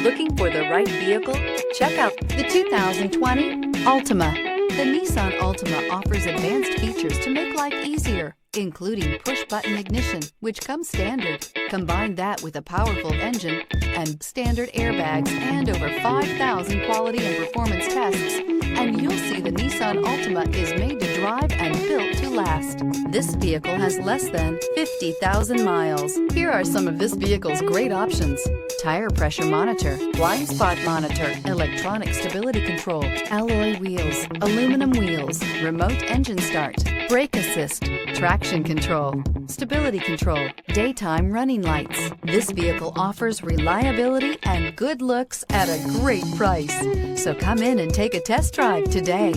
Looking for the right vehicle? Check out the 2020 Altima. The Nissan Altima offers advanced features to make life easier, including push-button ignition, which comes standard. Combine that with a powerful engine and standard airbags and over 5,000 quality and performance tests, and you'll see the Nissan Altima is made to drive and built to last. This vehicle has less than 50,000 miles. Here are some of this vehicle's great options: tire pressure monitor, blind spot monitor, electronic stability control, alloy wheels, aluminum wheels, remote engine start, brake assist, traction control, stability control, daytime running lights. This vehicle offers reliability and good looks at a great price. So come in and take a test drive today.